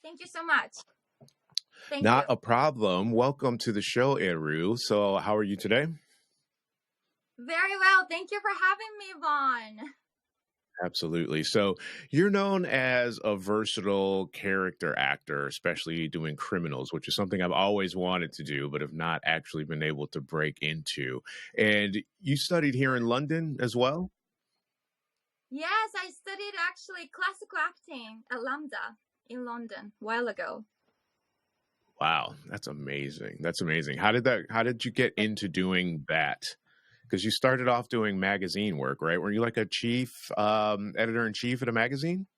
Thank you so much. Thank Not you. a problem. Welcome to the show, Eru. So, how are you today? Very well. Thank you for having me, Vaughn. Absolutely. So, you're known as a versatile character actor, especially doing criminals, which is something I've always wanted to do, but have not actually been able to break into. And you studied here in London as well? Yes, I studied actually classical acting at Lambda in London a while ago. Wow, that's amazing. That's amazing. How did you get into doing that? Because you started off doing magazine work, right? Were you like a chief editor in chief at a magazine?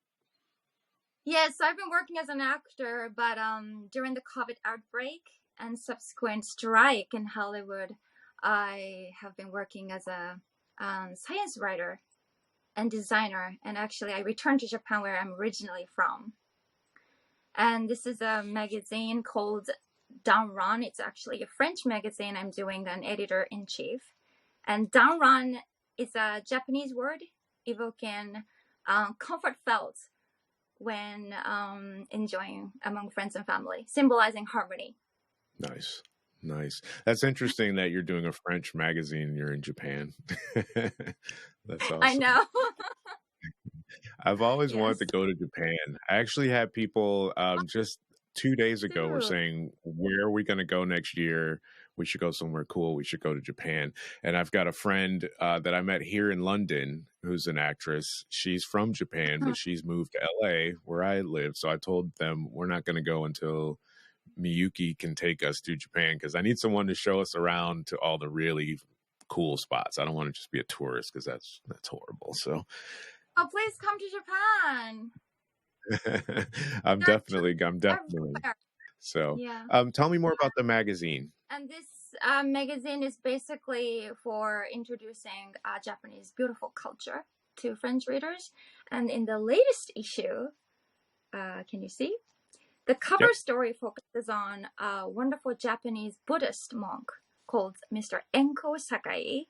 Yes, I've been working as an actor, but during the COVID outbreak and subsequent strike in Hollywood, I have been working as a science writer and designer. And actually, I returned to Japan, where I'm originally from. And this is a magazine called Downrun. It's actually a French magazine. I'm doing an editor-in-chief. And Downrun is a Japanese word evoking comfort felt when enjoying among friends and family, symbolizing harmony. Nice. Nice. That's interesting that you're doing a French magazine and you're in Japan. That's I awesome. know. I've always wanted Yes. to go to Japan. I actually had people just 2 days ago were Too. saying, where are we going to go next year? We should go somewhere cool. We should go to Japan. And I've got a friend that I met here in London who's an actress. She's from Japan, but she's moved to LA where I live. So I told them we're not going to go until Miyuki can take us to Japan because I need someone to show us around to all the really cool spots. I don't want to just be a tourist because that's horrible. So Oh, please come to Japan. I'm There are definitely. everywhere. So, Yeah. tell me more about the magazine. And this magazine is basically for introducing Japanese beautiful culture to French readers. And in the latest issue, can you see? The cover Yep. story focuses on a wonderful Japanese Buddhist monk called Mr. Enko Sakai.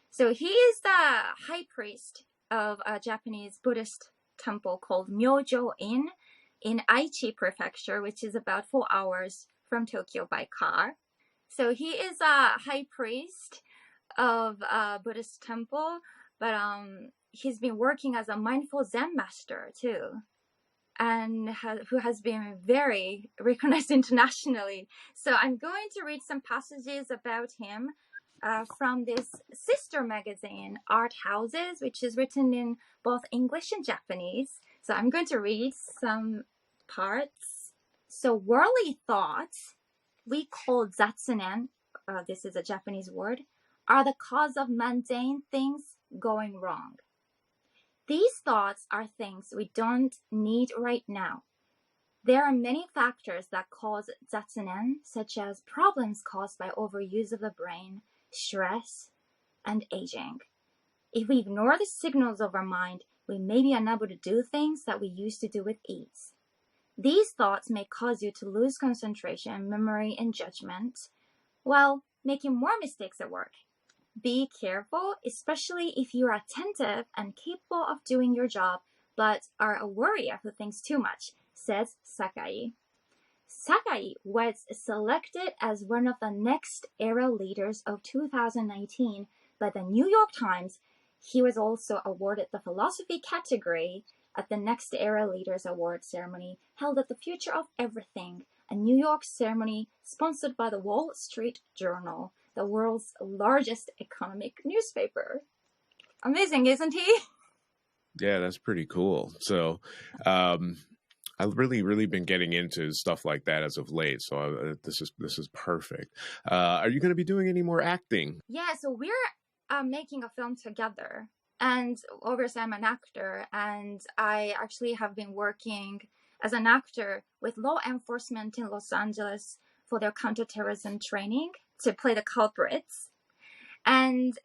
So he is the high priest of a Japanese Buddhist temple called Myojo-in in Aichi Prefecture, which is about 4 hours from Tokyo by car. So he is a high priest of a Buddhist temple, but he's been working as a mindful Zen master too, and who has been very recognized internationally. So I'm going to read some passages about him from this sister magazine, Art Houses, which is written in both English and Japanese. So I'm going to read some parts. So worldly thoughts, we call zatsunen, this is a Japanese word, are the cause of mundane things going wrong. These thoughts are things we don't need right now. There are many factors that cause zatsunen, such as problems caused by overuse of the brain, stress, and aging. If we ignore the signals of our mind, we may be unable to do things that we used to do with ease. These thoughts may cause you to lose concentration, memory, and judgment, while making more mistakes at work. Be careful, especially if you are attentive and capable of doing your job, but are a worrier who thinks too much, says Sakai. Sakai was selected as one of the Next Era Leaders of 2019 by the New York Times. He was also awarded the philosophy category at the Next Era Leaders Award ceremony held at the Future of Everything, a New York ceremony sponsored by the Wall Street Journal, the world's largest economic newspaper. Amazing, isn't he? Yeah, that's pretty cool. So, I've really been getting into stuff like that as of late. So this is perfect. Are you going to be doing any more acting? Yeah, so we're making a film together. And obviously I'm an actor, and I actually have been working as an actor with law enforcement in Los Angeles for their counterterrorism training to play the culprits. And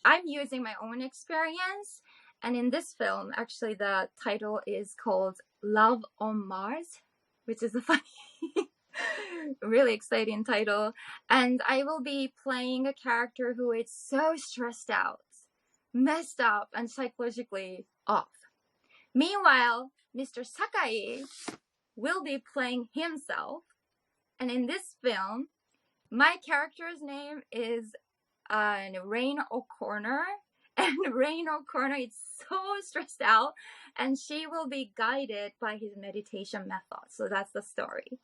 I'm using my own experience. And in this film, actually, the title is called Love on Mars, which is a funny, really exciting title. And I will be playing a character who is so stressed out, messed up, and psychologically off. Meanwhile, Mr. Sakai will be playing himself. And in this film, my character's name is Rain O'Connor. And Rain O'Connor is so stressed out, and she will be guided by his meditation method. So that's the story.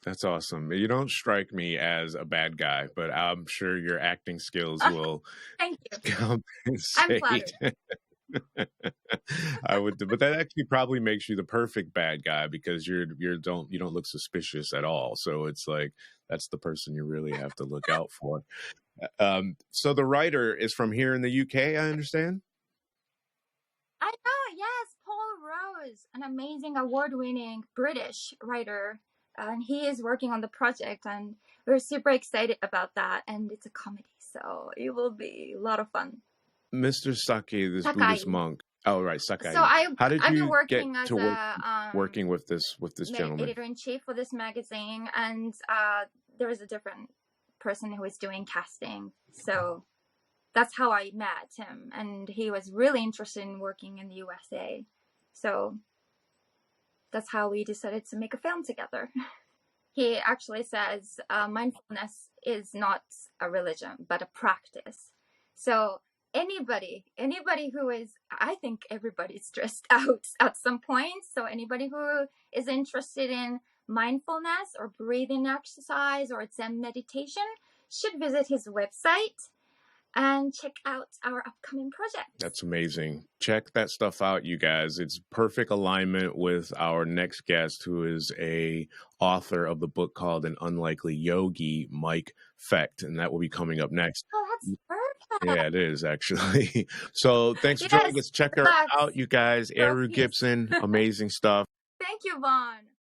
That's awesome. You don't strike me as a bad guy, but I'm sure your acting skills will Thank you. compensate. I'm flattered. I would, but that actually probably makes you the perfect bad guy because you don't look suspicious at all. So it's like that's the person you really have to look out for. So the writer is from here in the UK, I understand. I know, yes, Paul Rose, an amazing award-winning British writer, and he is working on the project, and we're super excited about that. And it's a comedy, so it will be a lot of fun. Mr. Sakai, this Sakai. Buddhist monk. Oh, right, Sakai. So how did I've you been working get as to working with this gentleman? Editor-in-chief for this magazine, and there is a different person who is doing casting. So that's how I met him, and he was really interested in working in the USA. So that's how we decided to make a film together. He actually says mindfulness is not a religion, but a practice. So anybody who is, I think everybody's stressed out at some point. So anybody who is interested in mindfulness or breathing exercise or Zen meditation should visit his website and check out our upcoming project. That's amazing. Check that stuff out, you guys. It's perfect alignment with our next guest, who is a author of the book called An Unlikely Yogi, Mike Fecht, and that will be coming up next. Oh, that's perfect. Yeah, it is actually. So thanks for joining us. Check her out, you guys. Eru Gibson, amazing stuff. Thank you, Vaughn.